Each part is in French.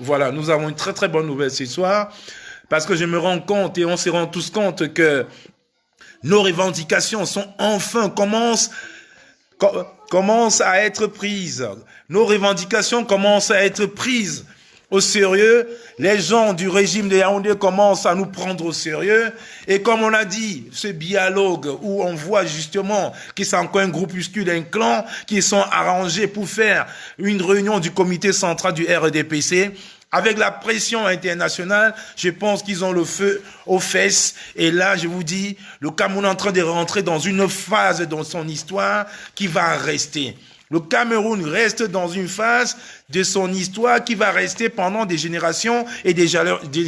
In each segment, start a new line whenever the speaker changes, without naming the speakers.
Voilà, nous avons une très très bonne nouvelle ce soir parce que je me rends compte et on se rend tous compte que nos revendications sont enfin commencent à être prises. Nos revendications commencent à être prises au sérieux. Les gens du régime de Yaoundé commencent à nous prendre au sérieux. Et comme on a dit, ce dialogue où on voit justement que c'est encore un groupuscule, un clan qui sont arrangés pour faire une réunion du comité central du RDPC. Avec la pression internationale, je pense qu'ils ont le feu aux fesses. Et là, je vous dis, le Cameroun est en train de rentrer dans une phase dans son histoire qui va rester. Le Cameroun reste dans une phase de son histoire qui va rester pendant des générations et des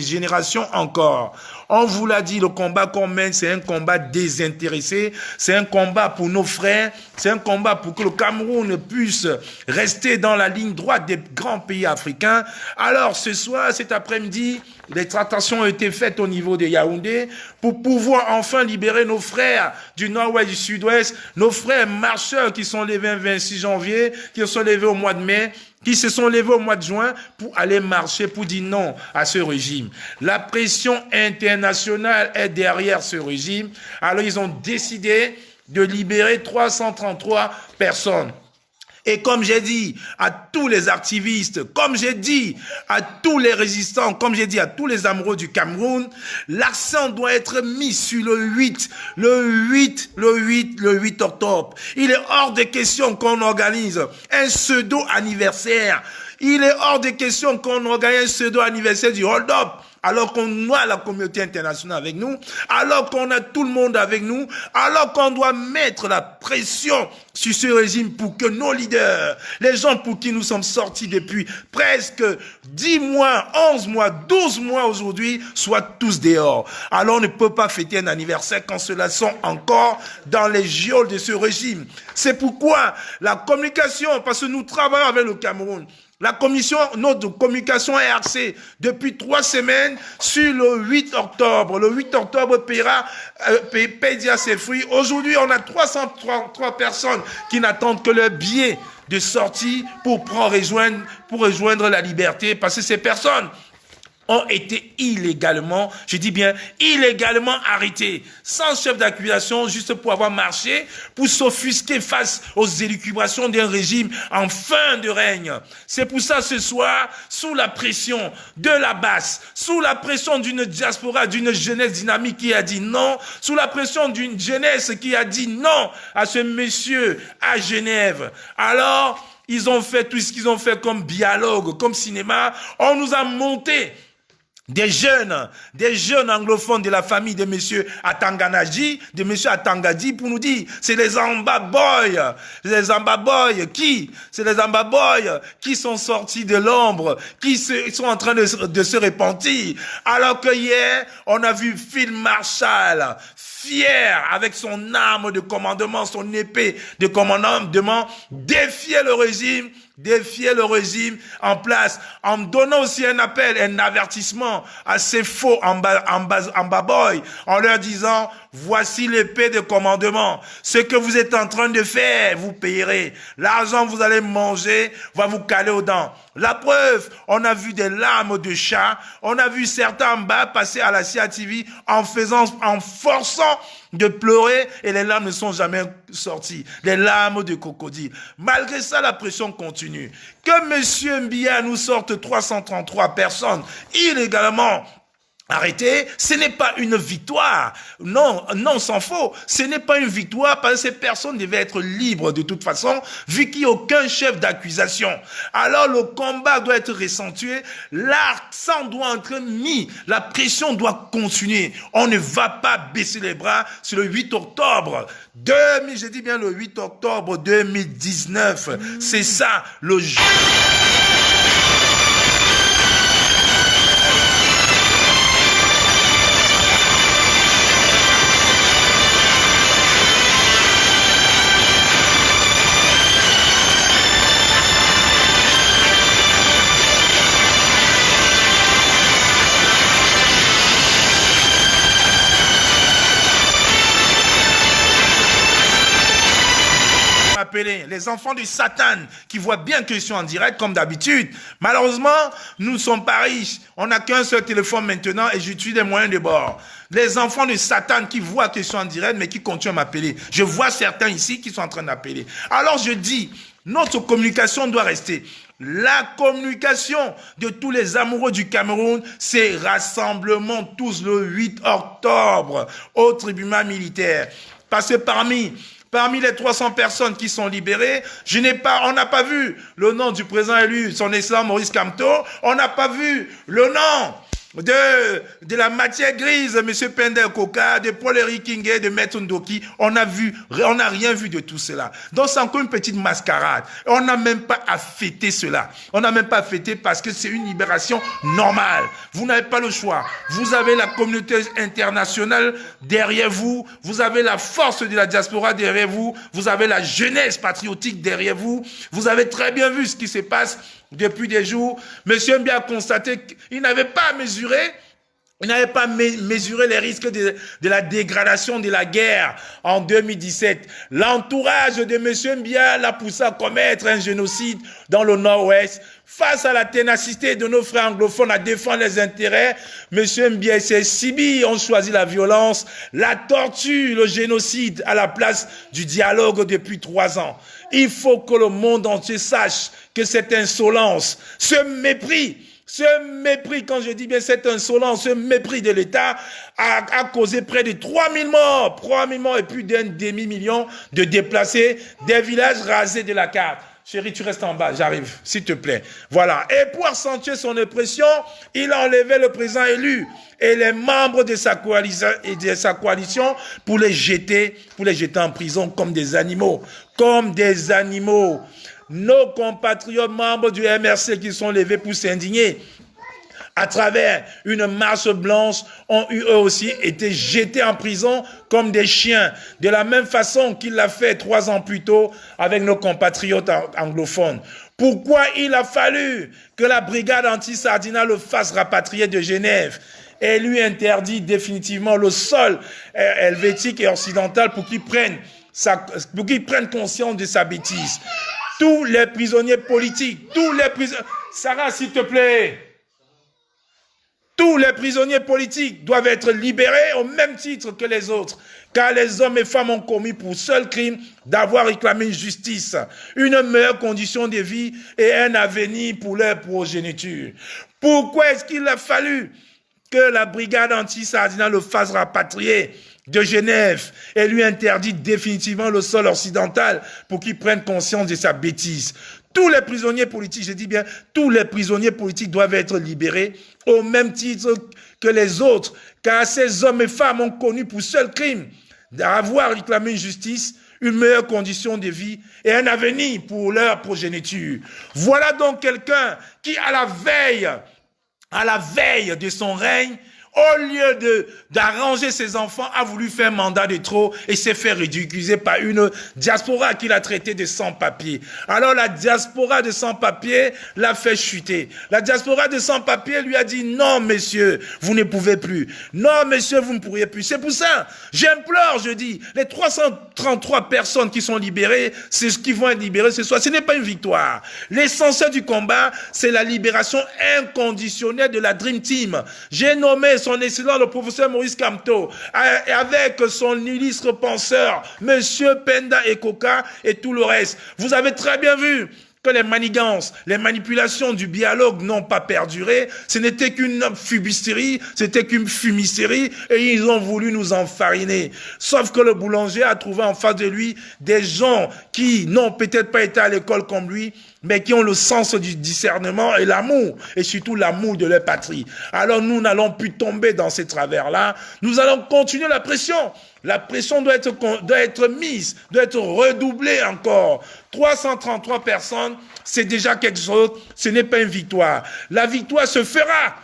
générations encore. On vous l'a dit, le combat qu'on mène, c'est un combat désintéressé, c'est un combat pour nos frères, c'est un combat pour que le Cameroun puisse rester dans la ligne droite des grands pays africains. Alors ce soir, cet après-midi, les tractations ont été faites au niveau de Yaoundé pour pouvoir enfin libérer nos frères du nord-ouest, du sud-ouest, nos frères marcheurs qui sont levés le 26 janvier, qui sont levés au mois de mai, qui se sont levés au mois de juin pour aller marcher, pour dire non à ce régime. La pression internationale est derrière ce régime. Alors ils ont décidé de libérer 333 personnes. Et comme j'ai dit à tous les activistes, comme j'ai dit à tous les résistants, comme j'ai dit à tous les amoureux du Cameroun, l'accent doit être mis sur le 8 octobre. Il est hors de question qu'on organise un pseudo-anniversaire. Il est hors de question qu'on organise un pseudo-anniversaire du hold-up. Alors qu'on a la communauté internationale avec nous, alors qu'on a tout le monde avec nous, alors qu'on doit mettre la pression sur ce régime pour que nos leaders, les gens pour qui nous sommes sortis depuis presque 10 mois, 11 mois, 12 mois aujourd'hui, soient tous dehors. Alors on ne peut pas fêter un anniversaire quand ceux-là sont encore dans les geôles de ce régime. C'est pourquoi la communication, parce que nous travaillons avec le Cameroun, notre communication est axée depuis 3 semaines sur le 8 octobre. Le 8 octobre paiera ses fruits. Aujourd'hui, on a 333 personnes qui n'attendent que leur billet de sortie pour rejoindre la liberté, parce que ces personnes ont été illégalement, je dis bien illégalement arrêtés, sans chef d'accusation, juste pour avoir marché, pour s'offusquer face aux élucubrations d'un régime en fin de règne. C'est pour ça ce soir, sous la pression de la base, sous la pression d'une diaspora, d'une jeunesse dynamique qui a dit non, sous la pression d'une jeunesse qui a dit non à ce monsieur à Genève. Alors, ils ont fait tout ce qu'ils ont fait comme dialogue, comme cinéma. On nous a monté des jeunes anglophones de la famille de monsieur Atanganaji, de monsieur Atangadi, pour nous dire, c'est les Amba Boys. Les Amba Boys, qui? C'est les Amba Boys qui sont sortis de l'ombre, qui sont en train de se repentir. Alors que hier, on a vu Phil Marshall, fier, avec son arme de commandement, son épée de commandement, défier le régime en place, en donnant aussi un appel, un avertissement à ces faux Amba Boys, en leur disant, voici l'épée de commandement. Ce que vous êtes en train de faire, vous payerez. L'argent que vous allez manger va vous caler aux dents. La preuve, on a vu des larmes de chat, on a vu certains en bas passer à la CATV en forçant de pleurer, et les larmes ne sont jamais sorties. Les larmes de crocodile. Malgré ça, la pression continue. Que monsieur Mbia nous sorte 333 personnes illégalement arrêtez, ce n'est pas une victoire. Non, sans faux. Ce n'est pas une victoire parce que ces personnes devaient être libres de toute façon, vu qu'il n'y a aucun chef d'accusation. Alors le combat doit être ressentué, l'accent doit être mis, la pression doit continuer. On ne va pas baisser les bras sur le 8 octobre. Je dis bien le 8 octobre 2019. C'est ça le jeu. les enfants de Satan, qui voient bien que je suis en direct, comme d'habitude. Malheureusement, nous ne sommes pas riches. On n'a qu'un seul téléphone maintenant et j'utilise des moyens de bord. Les enfants de Satan qui voient que je suis en direct, mais qui continuent à m'appeler. Je vois certains ici qui sont en train d'appeler. Alors je dis, notre communication doit rester. La communication de tous les amoureux du Cameroun, c'est rassemblement tous le 8 octobre au tribunal militaire. Parce que parmi les 300 personnes qui sont libérées, on n'a pas vu le nom du président élu, son excellence Maurice Kamto, on n'a pas vu le nom de la matière grise, M. Penda Koka, de Paul-Éric Kingé, de Maître Ndoki, on n'a rien vu de tout cela. Donc c'est encore une petite mascarade. On n'a même pas à fêter cela. On n'a même pas à fêter parce que c'est une libération normale. Vous n'avez pas le choix. Vous avez la communauté internationale derrière vous. Vous avez la force de la diaspora derrière vous. Vous avez la jeunesse patriotique derrière vous. Vous avez très bien vu ce qui se passe depuis des jours. Monsieur Mbia a constaté qu'il n'avait pas mesuré les risques de la dégradation de la guerre en 2017. L'entourage de Monsieur Mbia l'a poussé à commettre un génocide dans le Nord-Ouest. Face à la ténacité de nos frères anglophones à défendre les intérêts, Monsieur Mbia et ses Sibi ont choisi la violence, la torture, le génocide à la place du dialogue depuis 3 ans. Il faut que le monde entier sache que cette insolence, ce mépris, quand je dis bien cette insolence, ce mépris de l'État a causé près de 3000 morts et plus d'un demi-million de déplacés, des villages rasés de la carte. Chérie, tu restes en bas, j'arrive, s'il te plaît. Voilà. Et pour accentuer son oppression, il a enlevé le président élu et les membres de sa coalition pour les jeter en prison comme des animaux. Nos compatriotes membres du MRC qui sont levés pour s'indigner à travers une marche blanche ont eux aussi été jetés en prison comme des chiens, de la même façon qu'il l'a fait 3 ans plus tôt avec nos compatriotes anglophones. Pourquoi il a fallu que la brigade anti-Sardina le fasse rapatrier de Genève et lui interdit définitivement le sol helvétique et occidental pour qu'il prenne conscience de sa bêtise? Tous les prisonniers politiques, Sarah, s'il te plaît. Tous les prisonniers politiques doivent être libérés au même titre que les autres, car les hommes et femmes ont commis pour seul crime d'avoir réclamé une justice, une meilleure condition de vie et un avenir pour leur progéniture. Pourquoi est-ce qu'il a fallu que la brigade anti-Sardina le fasse rapatrier de Genève et lui interdit définitivement le sol occidental pour qu'il prenne conscience de sa bêtise? Tous les prisonniers politiques, je dis bien, tous les prisonniers politiques doivent être libérés au même titre que les autres, car ces hommes et femmes ont connu pour seul crime d'avoir réclamé une justice, une meilleure condition de vie et un avenir pour leur progéniture. Voilà donc quelqu'un qui, à la veille de son règne, au lieu d'arranger ses enfants, a voulu faire mandat de trop et s'est fait ridiculiser par une diaspora qu'il a traité de sans-papiers. Alors la diaspora de sans-papiers l'a fait chuter. La diaspora de sans-papiers lui a dit « Non, monsieur, vous ne pouvez plus. Non, monsieur, vous ne pourriez plus. » C'est pour ça, j'implore, je dis, les 333 personnes qui sont libérées, c'est ce qui vont être libérées ce soir. Ce n'est pas une victoire. L'essentiel du combat, c'est la libération inconditionnelle de la Dream Team. J'ai nommé son excellent, le professeur Maurice Kamto, avec son illustre penseur, Monsieur Penda Koka et tout le reste. Vous avez très bien vu que les manigances, les manipulations du dialogue n'ont pas perduré. Ce n'était qu'une fumisterie, c'était qu'une fumisterie et ils ont voulu nous enfariner. Sauf que le boulanger a trouvé en face de lui des gens qui n'ont peut-être pas été à l'école comme lui, mais qui ont le sens du discernement et l'amour, et surtout l'amour de leur patrie. Alors nous n'allons plus tomber dans ces travers-là. Nous allons continuer la pression. La pression doit être mise, doit être redoublée encore. 333 personnes, c'est déjà quelque chose, ce n'est pas une victoire. La victoire se fera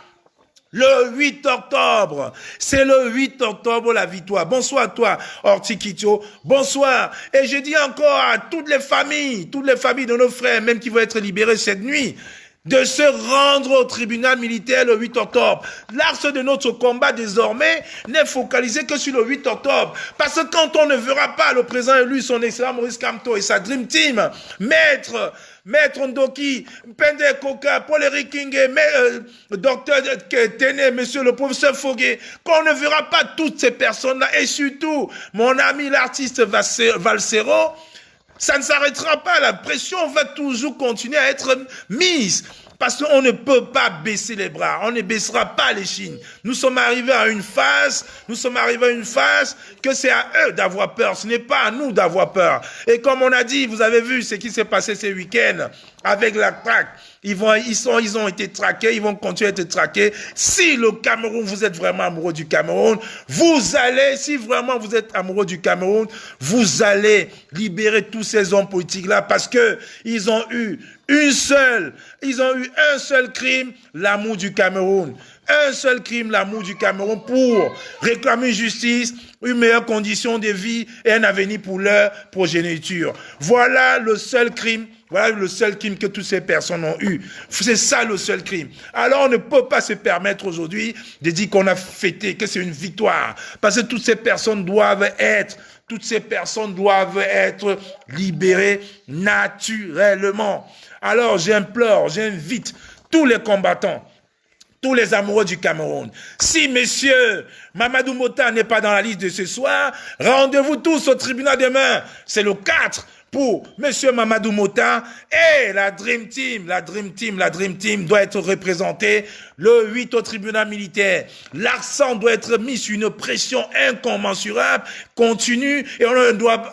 le 8 octobre. C'est le 8 octobre la victoire. Bonsoir à toi, Ortikitio. Bonsoir. Et je dis encore à toutes les familles de nos frères, même qui vont être libérés cette nuit, de se rendre au tribunal militaire le 8 octobre. L'axe de notre combat désormais n'est focalisé que sur le 8 octobre. Parce que quand on ne verra pas le président élu, son excellent Maurice Kamto et sa Dream Team, Maître Ndoki, Pende Koka, Paul-Éric Kingé, Docteur Téné, Monsieur le professeur Foguet, qu'on ne verra pas toutes ces personnes-là, et surtout mon ami l'artiste Valsero, ça ne s'arrêtera pas, la pression va toujours continuer à être mise. Parce qu'on ne peut pas baisser les bras, on ne baissera pas les chines. Nous sommes arrivés à une phase que c'est à eux d'avoir peur, ce n'est pas à nous d'avoir peur. Et comme on a dit, vous avez vu ce qui s'est passé ces week-ends avec la traque. Ils ont été traqués, ils vont continuer à être traqués. Si le Cameroun, vous êtes vraiment amoureux du Cameroun, si vraiment vous êtes amoureux du Cameroun, vous allez libérer tous ces hommes politiques-là parce que ils ont eu un seul crime, l'amour du Cameroun. Un seul crime, l'amour du Cameroun pour réclamer justice, une meilleure condition de vie et un avenir pour leur progéniture. Voilà le seul crime que toutes ces personnes ont eu. C'est ça le seul crime. Alors on ne peut pas se permettre aujourd'hui de dire qu'on a fêté, que c'est une victoire. Parce que toutes ces personnes doivent être libérées naturellement. Alors j'invite tous les combattants, tous les amoureux du Cameroun. Si monsieur Mamadou Mota n'est pas dans la liste de ce soir, rendez-vous tous au tribunal demain. C'est le 4 pour monsieur Mamadou Mota et la Dream Team doit être représentée le 8 au tribunal militaire. L'accent doit être mis sur une pression incommensurable, continue, et on ne doit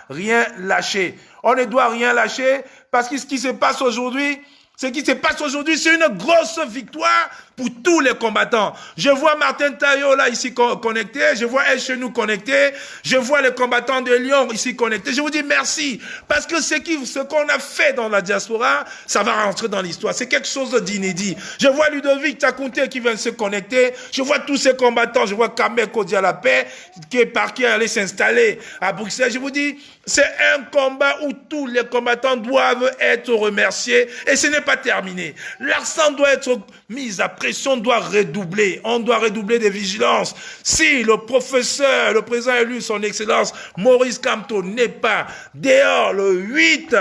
rien lâcher. On ne doit rien lâcher parce que ce qui se passe aujourd'hui, c'est une grosse victoire pour tous les combattants. Je vois Martin Taillot là ici connecté, je vois El Chenou connecté, je vois les combattants de Lyon ici connectés. Je vous dis merci parce que ce qu'on a fait dans la diaspora, ça va rentrer dans l'histoire. C'est quelque chose d'inédit. Je vois Ludovic Takounté qui vient de se connecter, je vois tous ces combattants, je vois Kamel Kodialapé qui est parti aller s'installer à Bruxelles. Je vous dis, c'est un combat où tous les combattants doivent être remerciés et ce n'est pas terminé. L'accent doit être mis, la pression doit redoubler. On doit redoubler de vigilance. Si le président élu, son excellence Maurice Kamto n'est pas dehors le 8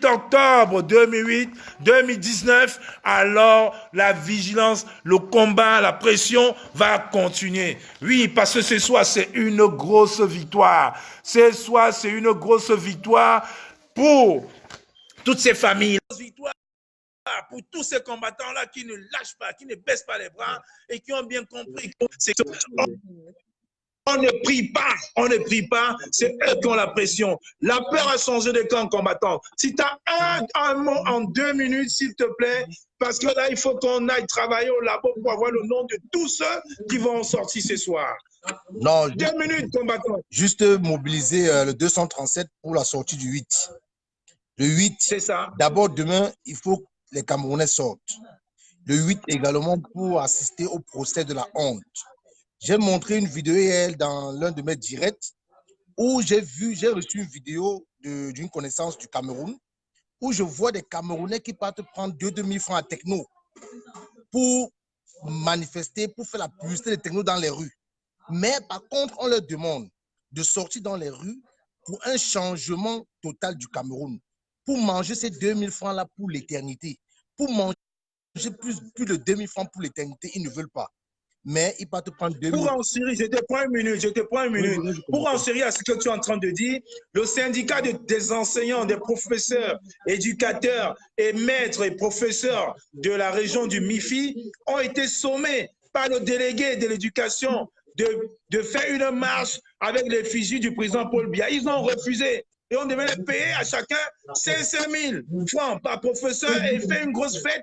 octobre 2019, alors la vigilance, le combat, la pression va continuer. Oui, parce que ce soir, c'est une grosse victoire. Ce soir, c'est une grosse victoire pour toutes ces familles. Victoire pour tous ces combattants-là qui ne lâchent pas, qui ne baissent pas les bras et qui ont bien compris que on ne prie pas, c'est eux qui ont la pression. La peur a changé de camp combattant. Si tu as un mot en 2 minutes, s'il te plaît, parce que là, il faut qu'on aille travailler au labo pour avoir le nom de tous ceux qui vont en sortir ce soir.
Non,
2 minutes, combattant.
Juste mobiliser le 237 pour la sortie du 8. Le 8,
c'est ça.
D'abord, demain, il faut que les Camerounais sortent. Le 8 également pour assister au procès de la honte. J'ai montré une vidéo hier dans l'un de mes directs où j'ai reçu une vidéo d'une connaissance du Cameroun où je vois des Camerounais qui partent prendre 2 000 francs à Techno pour manifester, pour faire la publicité de Techno dans les rues. Mais par contre, on leur demande de sortir dans les rues pour un changement total du Cameroun, pour manger ces 2 000 francs-là pour l'éternité, pour manger plus de 2 000 francs pour l'éternité, ils ne veulent pas. Mais ils partent prendre 2 000.
Pour en Syrie, je te prends une minute. Oui, pour en Syrie, à ce que tu es en train de dire, le syndicat des enseignants, des professeurs, éducateurs et maîtres et professeurs de la région du MIFI ont été sommés par le délégué de l'éducation de faire une marche avec l'effigie du président Paul Biya. Ils ont refusé. Et on devait payer à chacun 500 000 francs par professeur et faire une grosse fête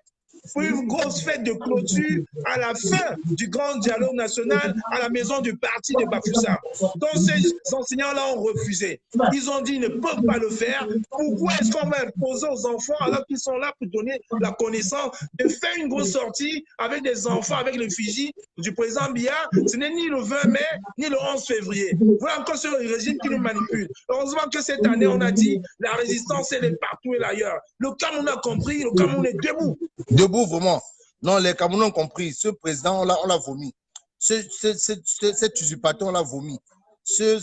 pour une grosse fête de clôture à la fin du grand dialogue national à la maison du parti de Bafoussam. Donc ces enseignants-là ont refusé. Ils ont dit qu'ils ne peuvent pas le faire. Pourquoi est-ce qu'on va imposer aux enfants alors qu'ils sont là pour donner la connaissance de faire une grosse sortie avec des enfants, avec l'effigie du président Biya? Ce n'est ni le 20 mai, ni le 11 février. Voilà encore ce régime qui nous manipule. Heureusement que cette année, on a dit la résistance, elle est partout et ailleurs. Le Cameroun a compris, le Cameroun est debout.
Debout, vraiment. Non, les Camerounais ont compris. Ce président, on l'a vomi. Cet usurpateur, on l'a vomi. Ce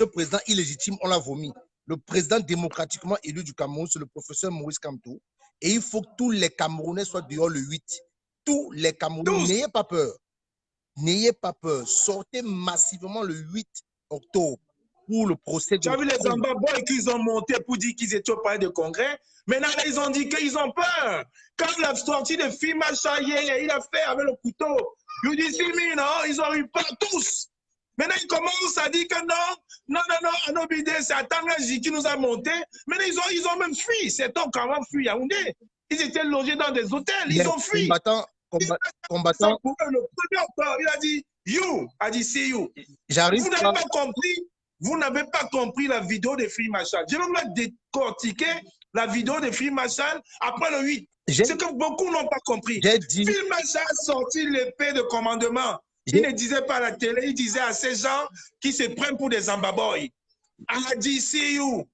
président illégitime, on l'a vomi. Le président démocratiquement élu du Cameroun, c'est le professeur Maurice Kamto. Et il faut que tous les Camerounais soient dehors le 8. Tous les Camerounais, n'ayez pas peur. N'ayez pas peur. Sortez massivement le 8 octobre pour le procès.
Tu as vu les Zambabois qu'ils ont monté pour dire qu'ils étaient au palais de congrès. Maintenant, là, ils ont dit qu'ils ont peur. Quand la sortie de Fima Chaye, il a fait avec le couteau. Il dit, non, ils ont eu peur tous. Maintenant, ils commencent à dire que non, Anobide, c'est Atangaji qui nous a monté. Maintenant, ils ont même fui. C'est eux quand même fui Yaoundé. Ils étaient logés dans des hôtels. Ils ont fui.
Combattant.
Le premier octobre, il a dit, you, a dit, see you.
J'arrive.
Vous n'avez pas compris. Vous n'avez pas compris la vidéo de Free Machal. Je vais vous décortiquer la vidéo de Free Machal après le 8. C'est que beaucoup n'ont pas compris. Free Machal a sorti l'épée de commandement. Il ne disait pas à la télé, il disait à ces gens qui se prennent pour des Zambaboy. A dit, see you.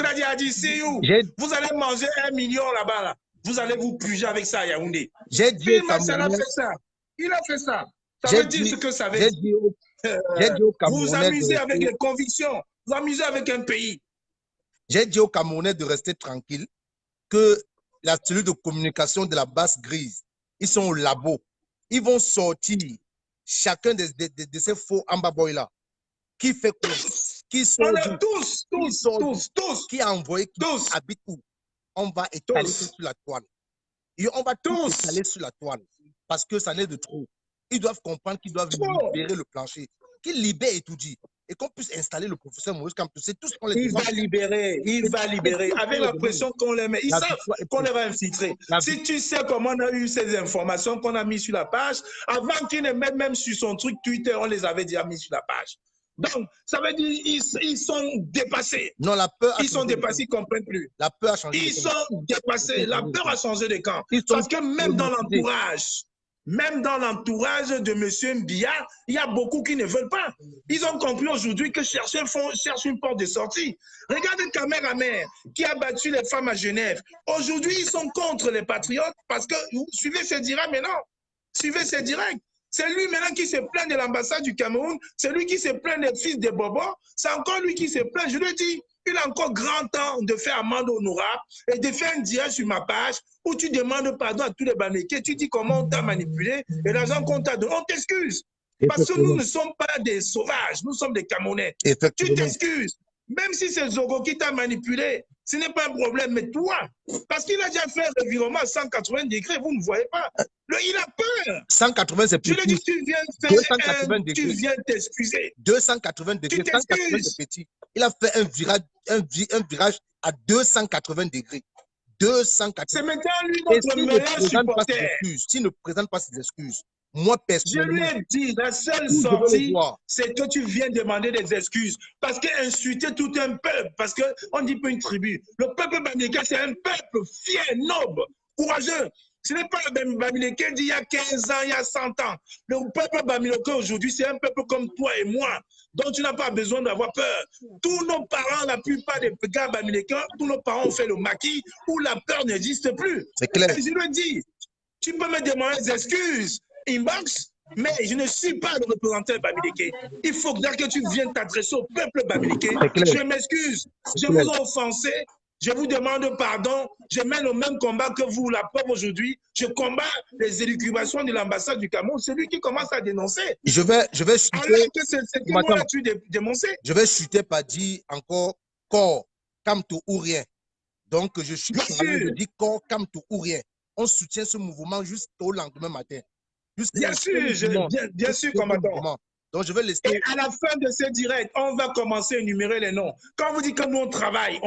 A dit, see you. Vous allez manger 1 million là-bas. Là. Vous allez vous puger avec ça à Yaoundé. Free Machal a fait ça. Il a fait ça. Ça veut dire ce que ça veut dire. Vous vous amusez avec les convictions, vous vous amusez avec un pays.
J'ai dit aux Camerounais de rester tranquilles, que la cellule de communication de la base grise, ils sont au labo. Ils vont sortir chacun de ces faux ambaboy-là. Qui fait quoi? Qui sont
tous.
Qui a envoyé, qui habite où? On va étaler sur la toile. Et on va tous étaler sur la toile. Parce que ça n'est de trop. Ils doivent comprendre qu'ils doivent libérer le plancher. Qu'ils libèrent et tout dit. Et qu'on puisse installer le professeur Maurice Kamto. C'est tout ce qu'on les
demande. Il va libérer. Avec la pression qu'on les met. Ils savent qu'on les va infiltrer. Si tu sais comment on a eu ces informations qu'on a mis sur la page, avant qu'ils ne mettent même sur son truc Twitter, on les avait déjà mis sur la page. Donc, ça veut dire ils sont dépassés.
Non, la peur
ils sont dépassés, ils ne comprennent plus.
La peur a changé.
Ils sont dépassés. La peur a changé de camp. Parce que même dans l'entourage, de M. Biya, il y a beaucoup qui ne veulent pas. Ils ont compris aujourd'hui que cherchent une porte de sortie. Regardez Kameramer qui a battu les femmes à Genève. Aujourd'hui, ils sont contre les patriotes parce que, vous suivez ces directs maintenant. Suivez ces directs. C'est lui maintenant qui se plaint de l'ambassade du Cameroun. C'est lui qui se plaint des fils de Bobo. C'est encore lui qui se plaint. Je lui ai dit, il a encore grand temps de faire amende honorable et de faire un direct sur ma page où tu demandes pardon à tous les Bamileke. Tu dis comment on t'a manipulé et l'argent qu'on t'a donné. On t'excuse. Parce que nous ne sommes pas des sauvages. Nous sommes des Camerounais. Tu t'excuses. Même si c'est Zogo qui t'a manipulé, ce n'est pas un problème. Mais toi, parce qu'il a déjà fait un revirement à 180 degrés, vous ne voyez pas. Il a peur.
180, c'est petit.
Je lui dis, tu viens faire
280 degrés.
Tu viens t'excuser.
280 degrés. 180, c'est petit. Il a fait un virage à 280 degrés. 280.
C'est maintenant lui notre meilleur supporter.
S'il ne présente pas ses excuses, moi, personnellement,
je lui ai dit, la seule sortie, c'est que tu viens demander des excuses. Parce qu'insulter tout un peuple, parce qu'on dit pas une tribu. Le peuple bamileke, c'est un peuple fier, noble, courageux. Ce n'est pas le bamileke d'il y a 15 ans, il y a 100 ans. Le peuple bamileke aujourd'hui, c'est un peuple comme toi et moi, dont tu n'as pas besoin d'avoir peur. Tous nos parents, la plupart des gars bamileke, tous nos parents ont fait le maquis où la peur n'existe plus.
C'est clair.
Et je lui ai dit, tu peux me demander des excuses. Inbox, mais je ne suis pas le représentant bamileke. Il faut que tu viennes t'adresser au peuple bamileke. Je m'excuse, je vous ai offensé, je vous demande pardon, je mène le même combat que vous, la preuve aujourd'hui, je combats les élucubrations de l'ambassade du Cameroun. C'est lui qui commence à dénoncer.
Je vais chuter.
Alors que c'est que moi tu dénoncé.
Je vais chuter pas dit encore corps, Kamto ou rien. Donc je chute, je dis corps, Kamto ou rien. On soutient ce mouvement jusqu'au lendemain matin.
Bien sûr, combattant.
Donc, je vais laisser.
Et à la fin de ce direct, on va commencer à énumérer les noms. Quand vous dites que nous, on travaille.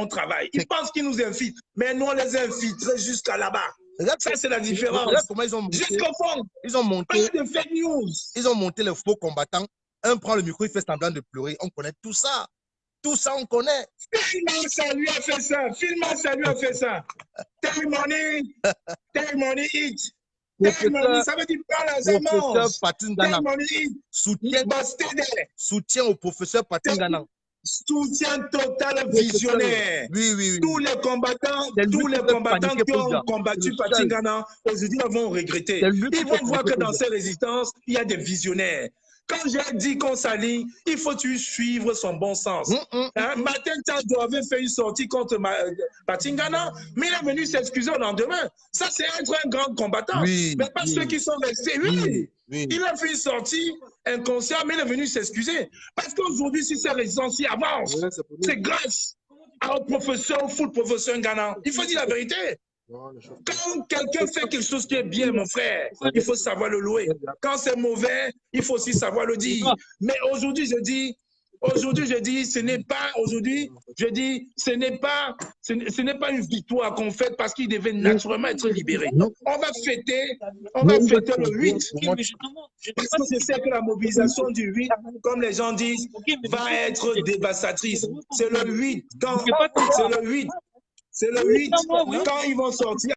Ils pensent qu'ils nous infiltrent. Mais nous, on les infiltre jusqu'à là-bas.
Regarde,
Ça, c'est la
regarde
différence.
comment ils ont monté.
Jusqu'au fond,
Ils ont monté.
pas de fake news.
Ils ont monté les faux combattants. Un prend le micro, il fait semblant de pleurer. On connaît tout ça. Tout ça, on connaît.
Filma, ça lui a fait ça. Filma, ça lui a fait ça. Tell money eat. Tell money, ça veut dire pas là, ça mange.
Professeur Patingana.
Tell money eat.
Soutien au professeur Patingana.
Soutien total visionnaire.
Oui, oui, oui.
Tous les combattants qui ont combattu Patingana, aujourd'hui, ils vont regretter. Ils vont voir que dans ces résistances, il y a des visionnaires. Quand j'ai dit qu'on s'aligne, il faut suivre son bon sens. Martin Tadjo avait fait une sortie contre Patingana, mais il est venu s'excuser au lendemain. Ça, c'est être un grand combattant.
Oui,
mais pas ceux qui sont restés. Oui. Il a fait une sortie inconscient, mais il est venu s'excuser. Parce qu'aujourd'hui, si ces résistances avancent, c'est grâce au professeur, au full professeur Ngana. Il faut dire la vérité. Quand quelqu'un fait quelque chose qui est bien, mon frère, il faut savoir le louer. Quand c'est mauvais, il faut aussi savoir le dire. Mais aujourd'hui, je dis, ce n'est pas, ce n'est pas une victoire qu'on fait parce qu'il devait naturellement être libéré. On va fêter le 8. Parce que je sais que la mobilisation du 8, comme les gens disent, va être dévastatrice. C'est le 8. C'est le 8, quand ils vont sortir,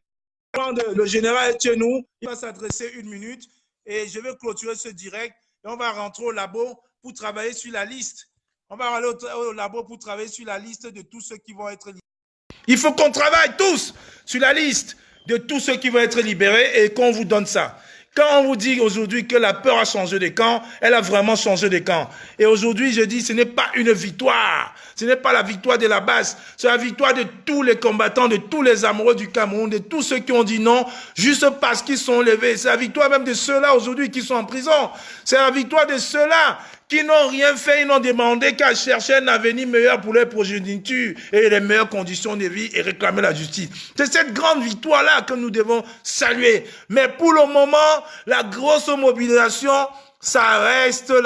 le général est chez nous, il va s'adresser 1 minute et je vais clôturer ce direct et on va rentrer au labo pour travailler sur la liste. On va aller au labo pour travailler sur la liste de tous ceux qui vont être libérés. Il faut qu'on travaille tous sur la liste de tous ceux qui vont être libérés et qu'on vous donne ça. Quand on vous dit aujourd'hui que la peur a changé de camp, elle a vraiment changé de camp. Et aujourd'hui, je dis, ce n'est pas une victoire. Ce n'est pas la victoire de la base. C'est la victoire de tous les combattants, de tous les amoureux du Cameroun, de tous ceux qui ont dit non, juste parce qu'ils sont levés. C'est la victoire même de ceux-là aujourd'hui qui sont en prison. C'est la victoire de ceux-là qui n'ont rien fait, ils n'ont demandé qu'à chercher un avenir meilleur pour leur progéniture et les meilleures conditions de vie et réclamer la justice. C'est cette grande victoire-là que nous devons saluer. Mais pour le moment, la grosse mobilisation, ça reste le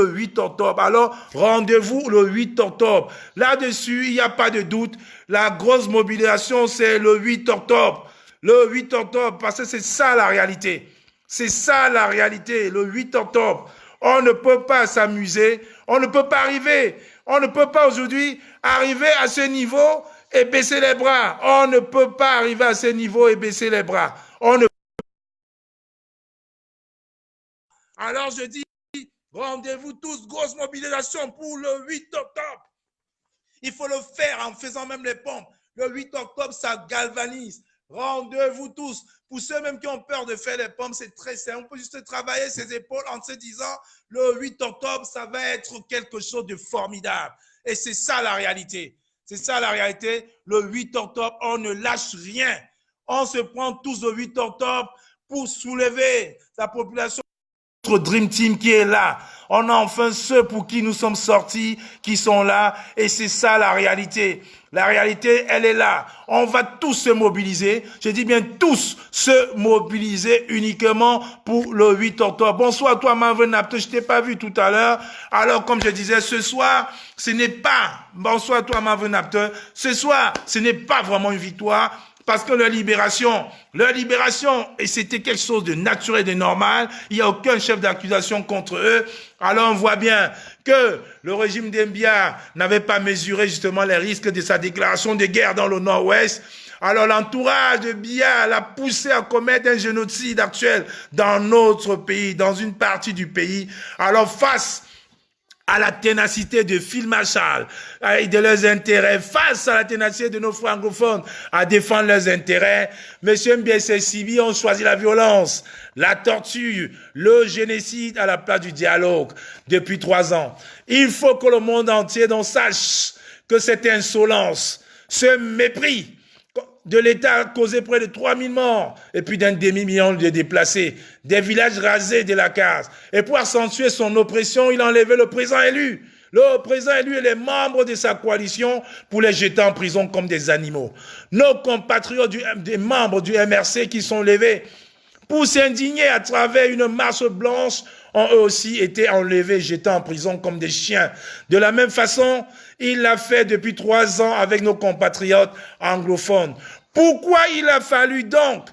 8 octobre. Alors, rendez-vous le 8 octobre. Là-dessus, il n'y a pas de doute. La grosse mobilisation, c'est le 8 octobre. Le 8 octobre, parce que c'est ça la réalité. C'est ça la réalité, le 8 octobre. On ne peut pas s'amuser, on ne peut pas aujourd'hui arriver à ce niveau et baisser les bras. On ne peut pas arriver à ce niveau et baisser les bras. Alors je dis, rendez-vous tous, grosse mobilisation pour le 8 octobre. Il faut le faire en faisant même les pompes. Le 8 octobre, ça galvanise. Rendez-vous tous. Pour ceux même qui ont peur de faire les pompes, c'est très simple. On peut juste travailler ses épaules en se disant, le 8 octobre, ça va être quelque chose de formidable. Et c'est ça la réalité. C'est ça la réalité. Le 8 octobre, on ne lâche rien. On se prend tous le 8 octobre pour soulever la population. Notre Dream Team qui est là. On a enfin ceux pour qui nous sommes sortis, qui sont là. Et c'est ça la réalité. La réalité, elle est là. On va tous se mobiliser. Je dis bien tous se mobiliser uniquement pour le 8 octobre. Bonsoir toi, Marvin Napte. Je t'ai pas vu tout à l'heure. Alors, comme je disais, ce soir, ce n'est pas, bonsoir toi, Marvin Napte. Ce soir, ce n'est pas vraiment une victoire. Parce que leur libération, et c'était quelque chose de naturel, de normal, il n'y a aucun chef d'accusation contre eux. Alors on voit bien que le régime d'Embia n'avait pas mesuré justement les risques de sa déclaration de guerre dans le nord-ouest. Alors l'entourage de Biya l'a poussé à commettre un génocide actuel dans notre pays, dans une partie du pays. Alors face à la ténacité de Phil Marshall et de leurs intérêts, face à la ténacité de nos frères anglophones à défendre leurs intérêts, M. Mbiessé-Sibi ont choisi la violence, la torture, le génocide à la place du dialogue depuis 3 ans. Il faut que le monde entier sache que cette insolence, ce mépris de l'État a causé près de 3000 morts et plus d'un demi-million de déplacés, des villages rasés de la case. Et pour accentuer son oppression, il a enlevé le président élu. Le président élu et les membres de sa coalition pour les jeter en prison comme des animaux. Nos compatriotes, des membres du MRC qui sont levés pour s'indigner à travers une marche blanche, ont eux aussi été enlevés, jetés en prison comme des chiens. De la même façon, il l'a fait depuis 3 ans avec nos compatriotes anglophones. Pourquoi il a fallu donc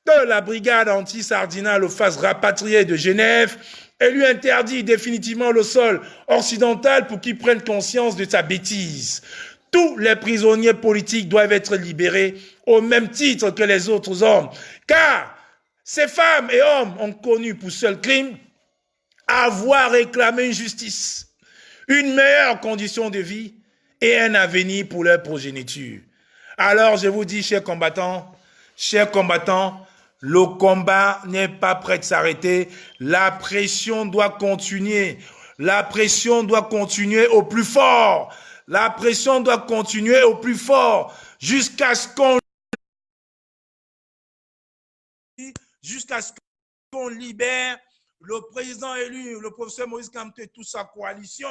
que la brigade anti-Sardina le fasse rapatrier de Genève et lui interdit définitivement le sol occidental pour qu'il prenne conscience de sa bêtise? Tous les prisonniers politiques doivent être libérés au même titre que les autres hommes, car ces femmes et hommes ont connu pour seul crime avoir réclamé une justice, une meilleure condition de vie et un avenir pour leur progéniture. Alors je vous dis, chers combattants, le combat n'est pas prêt de s'arrêter. La pression doit continuer. La pression doit continuer au plus fort. La pression doit continuer au plus fort jusqu'à ce qu'on libère le président élu, le professeur Moïse Kamto et toute sa coalition.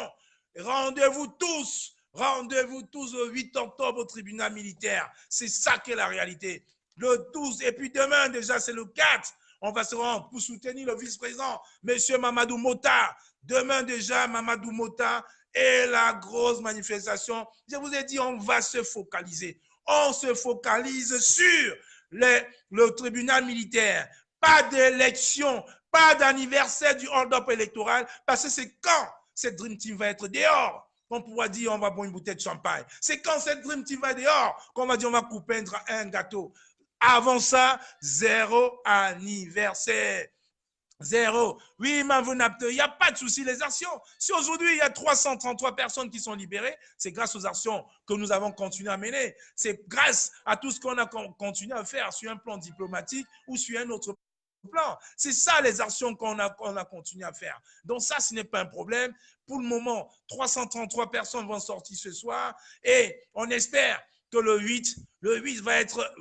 Rendez-vous tous le 8 octobre au tribunal militaire. C'est ça qui est la réalité. Le 12, et puis demain déjà, c'est le 4. On va se rendre pour soutenir le vice-président, M. Mamadou Mota. Demain déjà, Mamadou Mota et la grosse manifestation. Je vous ai dit, on va se focaliser. On se focalise sur le tribunal militaire. Pas d'élection, pas d'anniversaire du hold-up électoral, parce que c'est quand cette Dream Team va être dehors qu'on pourra dire on va boire une bouteille de champagne. C'est quand cette Dream Team va dehors qu'on va dire on va couper un gâteau. Avant ça, zéro anniversaire. Zéro. Oui, il n'y a pas de souci, les actions. Si aujourd'hui, il y a 333 personnes qui sont libérées, c'est grâce aux actions que nous avons continué à mener. C'est grâce à tout ce qu'on a continué à faire sur un plan diplomatique ou sur un autre plan. C'est ça les actions qu'on a continué à faire. Donc ça, ce n'est pas un problème. Pour le moment, 333 personnes vont sortir ce soir et on espère que le 8 va être...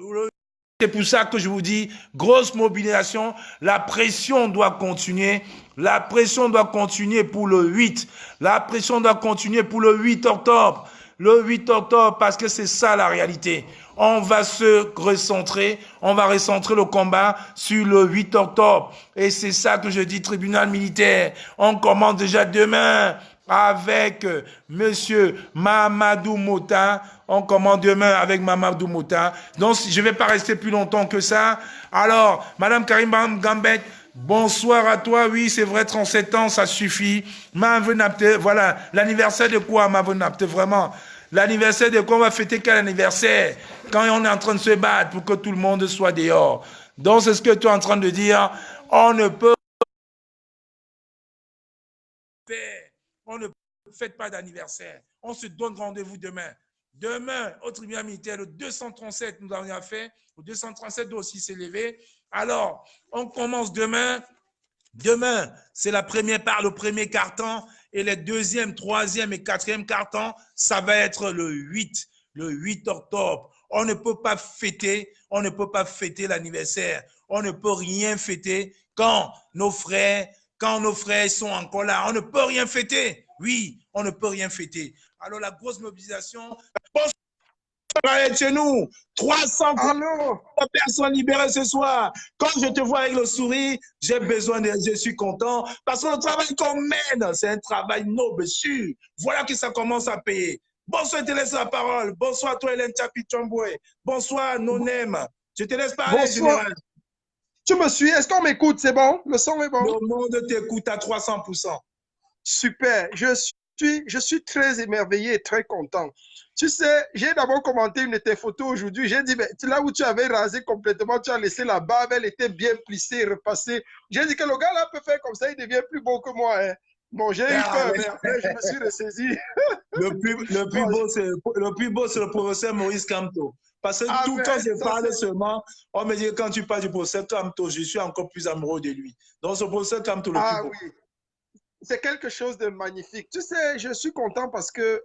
C'est pour ça que je vous dis, grosse mobilisation, la pression doit continuer. La pression doit continuer pour le 8. La pression doit continuer pour le 8 octobre. Le 8 octobre, parce que c'est ça la réalité. On va se recentrer, on va recentrer le combat sur le 8 octobre. Et c'est ça que je dis, tribunal militaire. On commence déjà demain avec Monsieur Mamadou Mota. On commence demain avec Mamadou Mota. Donc, je ne vais pas rester plus longtemps que ça. Alors, Madame Karim Gambet, bonsoir à toi. Oui, c'est vrai, 37 ans, ça suffit. Voilà, l'anniversaire de quoi, Mavenapte, vraiment? L'anniversaire de quoi? On va fêter quel anniversaire? Quand on est en train de se battre pour que tout le monde soit dehors. Donc, c'est ce que tu es en train de dire. On ne peut faites pas d'anniversaire. On se donne rendez-vous demain. Demain, au tribunal militaire, le 237, nous avons fait. Le 237 doit aussi s'élever. Alors, on commence demain. Demain, c'est la première part, le premier carton. Et les deuxième, troisième et quatrième cartons, ça va être le 8 octobre. On ne peut pas fêter l'anniversaire. On ne peut rien fêter quand nos frères sont encore là. On ne peut rien fêter. Oui, on ne peut rien fêter. Alors, la grosse mobilisation. Chez nous, 300 personnes libérées ce soir. Quand je te vois avec le sourire, je suis content parce que le travail qu'on mène, c'est un travail noble, sûr. Voilà que ça commence à payer. Bonsoir, je te laisse la parole. Bonsoir, toi, Hélène Chapi-Chamboué. Bonsoir, Nonem. Je te laisse parler, général.
Tu me suis? Est-ce qu'on m'écoute? C'est bon? Le son est bon?
Le monde t'écoute à 300%.
Super. Je suis très émerveillé et très content. Tu sais, j'ai d'abord commenté une de tes photos aujourd'hui. J'ai dit, là où tu avais rasé complètement, tu as laissé la barbe, elle était bien plissée, repassée. J'ai dit que le gars là peut faire comme ça, il devient plus beau que moi. Hein. Bon, j'ai eu peur, mais après, je me suis ressaisi.
Le plus beau, c'est le professeur Moïse Kamto. Parce que quand je parle seulement, on me dit que quand tu parles du professeur Kamto, je suis encore plus amoureux de lui. Donc, ce professeur Kamto, le plus beau. Oui.
C'est quelque chose de magnifique. Tu sais, je suis content parce que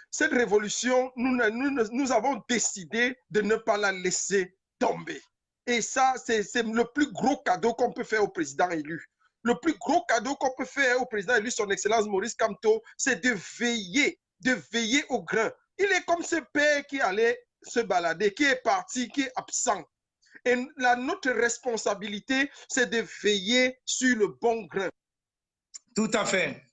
cette révolution, nous avons décidé de ne pas la laisser tomber. Et ça, c'est le plus gros cadeau qu'on peut faire au président élu. Le plus gros cadeau qu'on peut faire au président élu, son Excellence Maurice Kamto, c'est de veiller au grain. Il est comme ce père qui allait se balader, qui est parti, qui est absent. Et notre responsabilité, c'est de veiller sur le bon grain.
Tout à fait.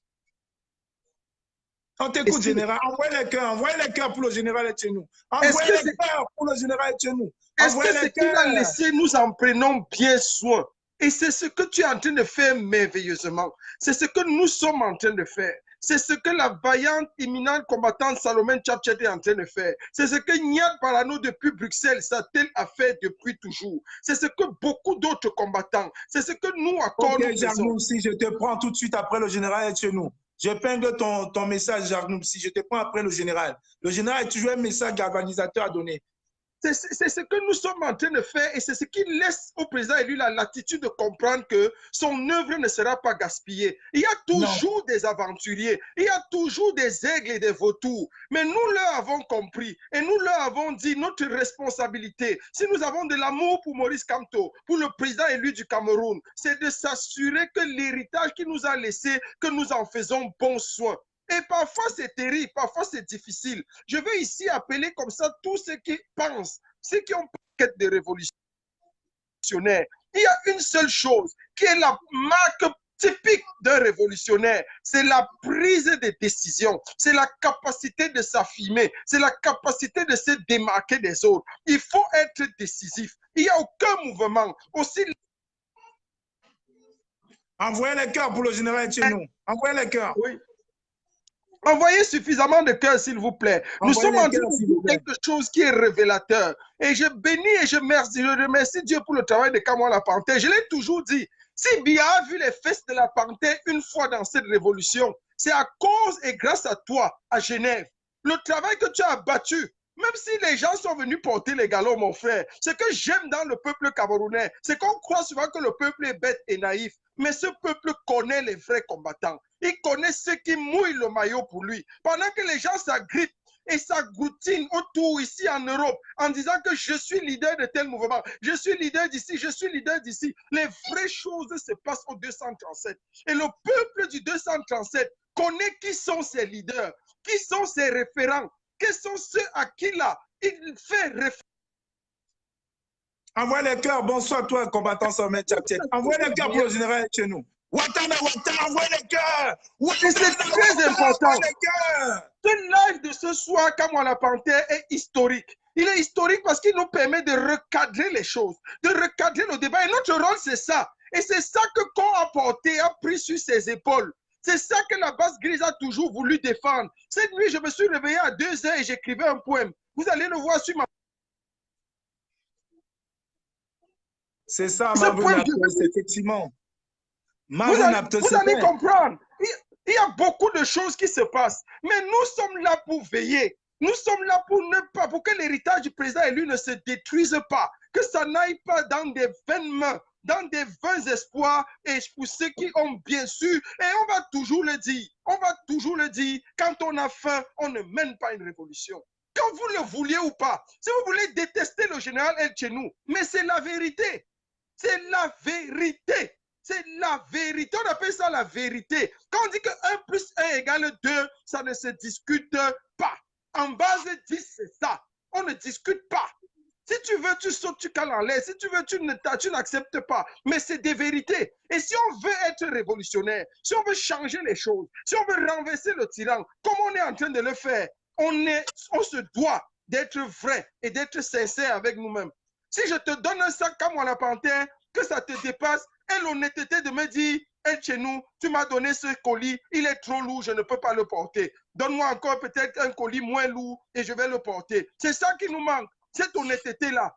On t'écoute, général. Envoyez les cœurs pour le général Etchenou. Envoyez les cœurs pour le général Etchenou.
Est-ce que ce qu'il a laissé, nous en prenons bien soin? Et c'est ce que tu es en train de faire merveilleusement. C'est ce que nous sommes en train de faire. C'est ce que la vaillante, imminente combattante Salomé Tchapchet est en train de faire. C'est ce que Niad Parano depuis Bruxelles s'attelle à faire depuis toujours. C'est ce que beaucoup d'autres combattants, c'est ce que nous accordons.
Ok, Jarnoum-Si, je te prends tout de suite après le général Etchenou. J'épingle ton message, Jarnoum-Si, je te prends après le général. Le général a toujours un message galvanisateur à donner.
C'est ce que nous sommes en train de faire et c'est ce qui laisse au président élu la latitude de comprendre que son œuvre ne sera pas gaspillée. Il y a toujours des aventuriers, il y a toujours des aigles et des vautours, mais nous leur avons compris et nous leur avons dit notre responsabilité. Si nous avons de l'amour pour Maurice Kamto, pour le président élu du Cameroun, c'est de s'assurer que l'héritage qu'il nous a laissé, que nous en faisons bon soin. Et parfois, c'est terrible, parfois, c'est difficile. Je veux ici appeler comme ça tous ceux qui pensent, ceux qui ont quête de révolutionnaire. Il y a une seule chose qui est la marque typique d'un révolutionnaire, c'est la prise de décision, c'est la capacité de s'affirmer, c'est la capacité de se démarquer des autres. Il faut être décisif. Il n'y a aucun mouvement. Aussi.
Envoyez les cœurs pour le général Etchenou. Envoyez les cœurs.
Oui. Envoyez suffisamment de cœur, s'il vous plaît. Nous sommes en train de dire quelque chose qui est révélateur. Et je bénis et je remercie Dieu pour le travail de Kamwa La Panthère. Je l'ai toujours dit. Si Biya a vu les fesses de la Panthère une fois dans cette révolution, c'est à cause et grâce à toi, à Genève. Le travail que tu as battu, même si les gens sont venus porter les galons, mon frère, ce que j'aime dans le peuple camerounais, c'est qu'on croit souvent que le peuple est bête et naïf. Mais ce peuple connaît les vrais combattants. Il connaît ceux qui mouillent le maillot pour lui. Pendant que les gens s'agrippent et s'agglutinent autour ici en Europe en disant que je suis leader de tel mouvement, je suis leader d'ici, je suis leader d'ici. Les vraies choses se passent au 237. Et le peuple du 237 connaît qui sont ses leaders, qui sont ses référents, qui sont ceux à qui là, il fait référence.
Envoyez les cœurs. Bonsoir, toi, combattant Salomé Tchapchet. Envoyez les cœurs pour le général chez nous. Watana, envoyez les cœurs.
C'est très important. Ce live de ce soir, Kamwa La Panthère, est historique. Il est historique parce qu'il nous permet de recadrer les choses, de recadrer le débat. Et notre rôle, c'est ça. Et c'est ça que Con a porté, a pris sur ses épaules. C'est ça que la base grise a toujours voulu défendre. Cette nuit, je me suis réveillé à 2 heures et j'écrivais un poème. Vous allez le voir sur ma...
C'est ça, Marvin Aptos, effectivement.
Vous allez comprendre. Il y a beaucoup de choses qui se passent. Mais nous sommes là pour veiller. Nous sommes là pour que l'héritage du président élu ne se détruise pas. Que ça n'aille pas dans des vaines mains, dans des vains espoirs. Et pour ceux qui ont bien su, et on va toujours le dire, quand on a faim, on ne mène pas une révolution. Quand vous le vouliez ou pas, si vous voulez détester le général Etchenou, mais c'est la vérité. C'est la vérité. C'est la vérité. On appelle ça la vérité. Quand on dit que 1 plus 1 égale 2, ça ne se discute pas. En base 10, c'est ça. On ne discute pas. Si tu veux, tu sautes, tu cales en l'air. Si tu veux, tu n'acceptes pas. Mais c'est des vérités. Et si on veut être révolutionnaire, si on veut changer les choses, si on veut renverser le tyran, comme on est en train de le faire, on se doit d'être vrai et d'être sincère avec nous-mêmes. Si je te donne un sac comme La Panthère, que ça te dépasse, et l'honnêteté de me dire, chez nous, tu m'as donné ce colis, il est trop lourd, je ne peux pas le porter. Donne-moi encore peut-être un colis moins lourd et je vais le porter. C'est ça qui nous manque, cette honnêteté-là.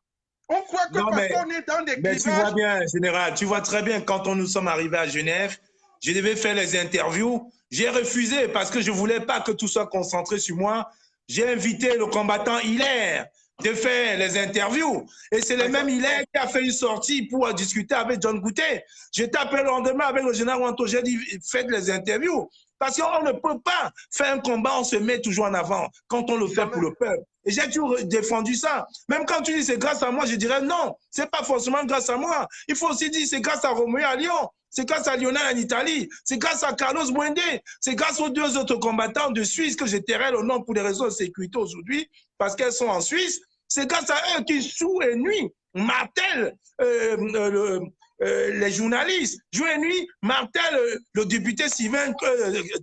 On croit que parce qu'on est dans des clivages...
Tu vois bien, général, tu vois très bien, quand nous sommes arrivés à Genève, je devais faire les interviews. J'ai refusé parce que je ne voulais pas que tout soit concentré sur moi. J'ai invité le combattant Hilaire de faire les interviews. Et c'est le même Hilaire qui a fait une sortie pour discuter avec John Goutet. J'ai tapé le lendemain avec le général Wanto, j'ai dit, faites les interviews. Parce qu'on ne peut pas faire un combat, on se met toujours en avant quand on le fait pour le peuple. Et j'ai toujours défendu ça. Même quand tu dis c'est grâce à moi, je dirais non, c'est pas forcément grâce à moi. Il faut aussi dire c'est grâce à Roméo à Lyon, c'est grâce à Lionel en Italie, c'est grâce à Carlos Bouendé, c'est grâce aux 2 autres combattants de Suisse que je tairai le nom pour des raisons de sécurité aujourd'hui, parce qu'elles sont en Suisse. C'est grâce à eux qui, jour et nuit, martèlent les journalistes. Jour et nuit, martèlent le député Sylvain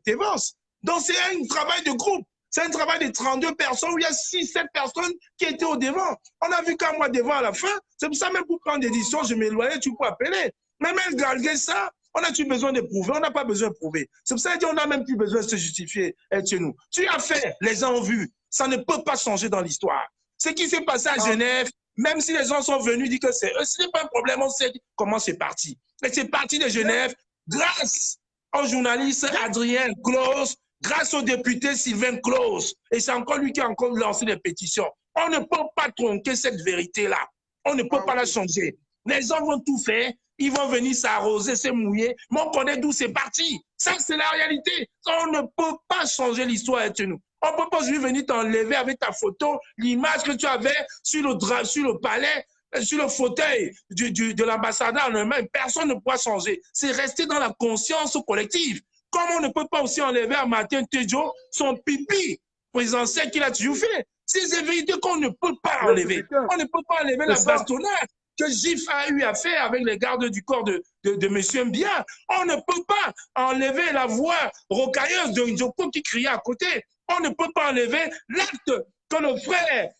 Thévens. Donc, c'est un travail de groupe. C'est un travail de 32 personnes où il y a 6-7 personnes qui étaient au devant. On a vu qu'à moi devant à la fin, c'est pour ça même pour prendre des décisions, je m'éloignais, tu peux appeler. Mais même malgré ça, on a-tu besoin de prouver? On n'a pas besoin de prouver. C'est pour ça qu'on n'a même plus besoin de se justifier chez nous. Tu as fait, les gens ont vu. Ça ne peut pas changer dans l'histoire. Ce qui s'est passé à Genève, même si les gens sont venus dire que c'est eux, ce n'est pas un problème, on sait comment c'est parti. Et c'est parti de Genève grâce au journaliste Adrien Claus, grâce au député Sylvain Claus. Et c'est encore lui qui a encore lancé des pétitions. On ne peut pas tronquer cette vérité-là. On ne peut pas la changer. Les gens vont tout faire. Ils vont venir s'arroser, se mouiller. Mais on connaît d'où c'est parti. Ça, c'est la réalité. On ne peut pas changer l'histoire chez nous. On ne peut pas venir t'enlever avec ta photo, l'image que tu avais sur le palais, sur le fauteuil de l'ambassadeur en eux-mêmes. Personne ne pourra changer. C'est rester dans la conscience collective. Comme on ne peut pas aussi enlever à Martin Tejo son pipi présidentiel qu'il a toujours fait. C'est des vérités qu'on ne peut pas enlever. On ne peut pas enlever la bastonnade que GIF a eu à faire avec les gardes du corps de M. Mbia. On ne peut pas enlever la voix rocailleuse de Njoko qui criait à côté. On ne peut pas enlever l'acte que le frère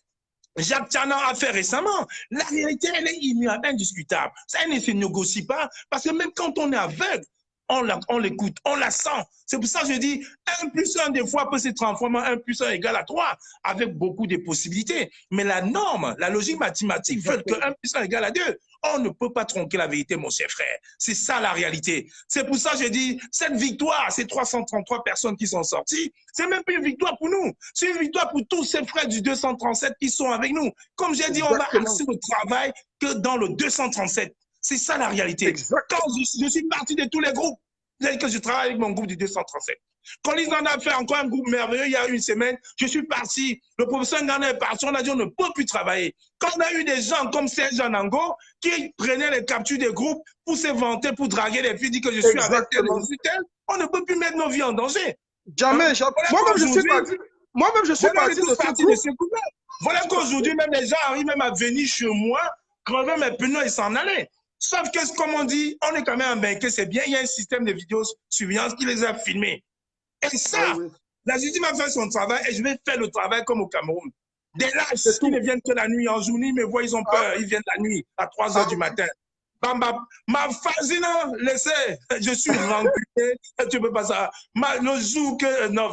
Jacques Tchanan a fait récemment. La réalité, elle est indiscutable. Ça ne se négocie pas parce que même quand on est aveugle, on l'écoute, on la sent. C'est pour ça que je dis 1 plus 1 des fois peut se transformer en 1 plus 1 égale à 3 avec beaucoup de possibilités. Mais la norme, la logique mathématique veut que 1 plus 1 égale à 2. On ne peut pas tronquer la vérité, mon cher frère. C'est ça la réalité. C'est pour ça que je dis cette victoire, ces 333 personnes qui sont sorties, c'est même pas une victoire pour nous. C'est une victoire pour tous ces frères du 237 qui sont avec nous. Comme j'ai dit, on va axer le travail que dans le 237. C'est ça la réalité. Exactement. Quand je suis parti de tous les groupes, que je travaille avec mon groupe du 237. Quand ils en ont fait encore un groupe merveilleux il y a une semaine, je suis parti, le professeur Ngana est parti, on a dit on ne peut plus travailler. Quand on a eu des gens comme Serge Anango qui prenaient les captures des groupes pour se vanter, pour draguer les filles, dire que je suis avec tel, on ne peut plus mettre nos vies en danger.
Jamais. Moi-même, je suis parti. Moi-même, je suis parti de ce groupe.
Voilà qu'aujourd'hui, même les gens arrivent même à venir chez moi, crever mes pneus et s'en aller. Sauf que, comme on dit, on est quand même embarqué, c'est bien, il y a un système de vidéosurveillance qui les a filmés. Et ça, la justice va faire son travail et je vais faire le travail comme au Cameroun. Des lâches qui ne viennent que la nuit, en journée, ils me voient, ils ont peur, ils viennent la nuit, à 3 h du matin. Ma fascinant, laissez, je suis renculé, tu peux pas ça. Le jour que, non,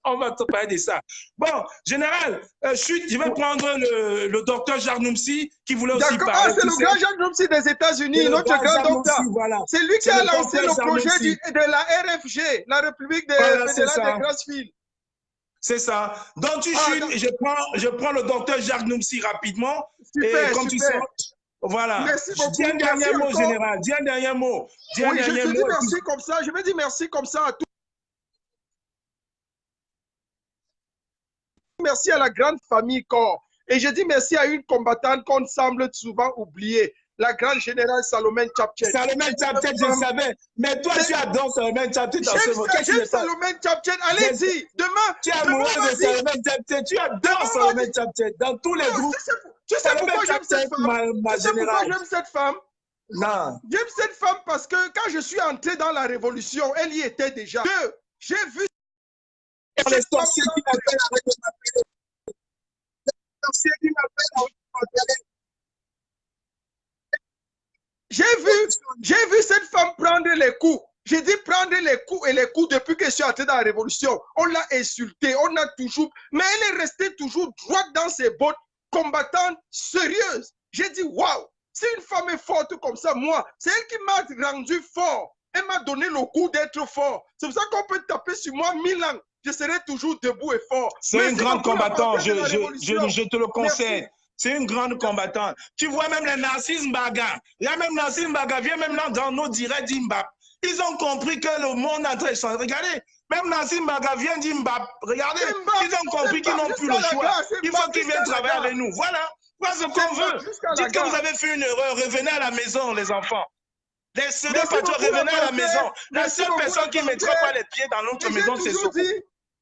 on va te parler de ça. Bon, général, je vais prendre le docteur Jarnoumsi qui voulait aussi parler.
Ah, c'est le grand Jarnoumsi des États-Unis, notre grand docteur. Voilà. C'est lui qui a lancé le projet de la RFG, la République fédérale de Grassfield.
C'est ça. Donc, tu chutes, je prends le docteur Jarnoumsi rapidement.
Super,
et quand tu sors, voilà.
Merci beaucoup.
Dis un dernier mot, général. Dis un dernier mot.
Oui, je te dis merci comme ça. Je vais dire merci comme ça à tous. Merci à la grande famille Corps. Et je dis merci à une combattante qu'on semble souvent oublier. La grande générale Salomé Tchapchet.
Salomé Tchapchet, je savais. Mais toi, tu adores Salomé Tchapchet.
J'aime Salomé Tchapchet. Allez-y, demain.
Tu es amoureux de Salomé Tchapchet. Tu adores Salomé Tchapchet. Dans tous les groupes.
Tu sais pourquoi j'aime cette femme? Tu sais pourquoi j'aime cette femme?
Non.
J'aime cette femme parce que quand je suis entré dans la révolution, elle y était déjà. J'ai vu.
Les sorciers qui m'appellent avec le papier. Les sorciers qui m'appellent avec le papier.
J'ai vu cette femme prendre les coups. J'ai dit prendre les coups et les coups depuis que je suis entré dans la révolution. On l'a insultée, on a toujours. Mais elle est restée toujours droite dans ses bottes, combattante, sérieuse. J'ai dit waouh, si une femme est forte comme ça, moi, c'est elle qui m'a rendu fort. Elle m'a donné le goût d'être fort. C'est pour ça qu'on peut taper sur moi 1000 ans. Je serai toujours debout et fort.
C'est une grande combattante, je te le conseille. Merci. C'est une grande combattante. Tu vois même les Narcisse Mbaga. Il y a même Narcisse Mbaga, viens même là dans nos directs d'Imbap. Ils ont compris que le monde est en train de changer. Regardez, même Narcisse Mbaga vient d'Imbap. Regardez, ils ont compris qu'ils n'ont plus le choix. Il faut qu'ils viennent travailler avec nous. Voilà, voilà ce qu'on veut. Dites que vous avez fait une erreur. Revenez à la maison, les enfants. Les seuls patrons, revenez à la maison. La seule personne qui ne mettra pas les pieds dans notre maison, c'est Soko.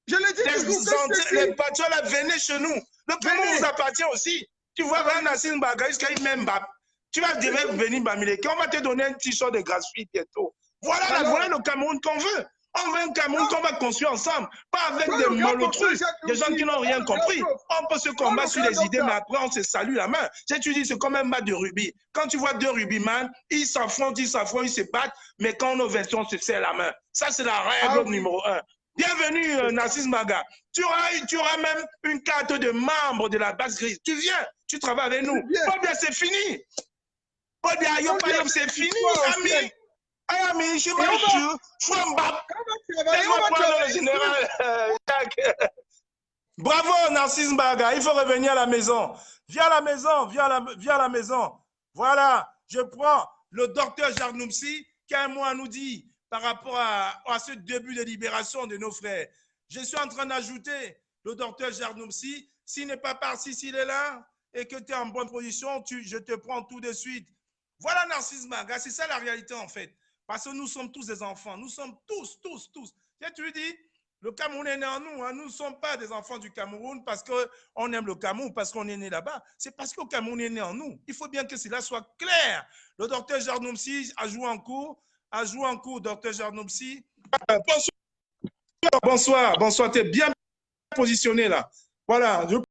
Je l'ai dit toujours.
Les patrons, là, venez chez nous. Le Cameroun vous appartient aussi. Tu vois, Narcisse Mbaga jusqu'à même Mbap. Tu vas venir Bamileke. On va te donner un t-shirt de Grassfield bientôt. Voilà le Cameroun qu'on veut. On veut un Cameroun qu'on va construire ensemble, pas avec
Quand
des
le gars
molotrus,
Jacques
des gens qui n'ont rien
Nupsi,
compris. On peut se combattre sur les idées,
docteur.
mais après, on se salue la main. Tu dis, c'est comme un match de rugby. Quand tu vois deux rugbyman, ils s'affrontent, ils se battent, mais quand on est au 20, on se serre la main. Ça, c'est la règle numéro 1. Bienvenue, Narcisse Maga. Tu auras même une carte de membre de la base grise. Tu viens, tu travailles avec nous. Pas bien, c'est fini. Pas bien, c'est fini, ami. Ami, je suis pas sûr. Laisse-moi prendre le général. Bravo, Narcisse Maga. Il faut revenir à la maison. Viens à la maison, viens à la maison. Voilà, je prends le docteur Jarnoumsi qui a un mot à nous dire par rapport à ce début de libération de nos frères. Je suis en train d'ajouter le docteur Jarnoumsi. S'il n'est pas parti, s'il est là et que tu es en bonne position, je te prends tout de suite. Voilà Narcisse Maga, c'est ça la réalité en fait. Parce que nous sommes tous des enfants. Nous sommes tous. Tu lui dis, le Cameroun est né en nous. Hein. Nous ne sommes pas des enfants du Cameroun parce qu'on aime le Cameroun, parce qu'on est né là-bas. C'est parce que le Cameroun est né en nous. Il faut bien que cela soit clair. Le docteur Jarnoumsi a joué en cours, docteur Jarnoumsi. Bonsoir. Tu es bien positionné là. Voilà.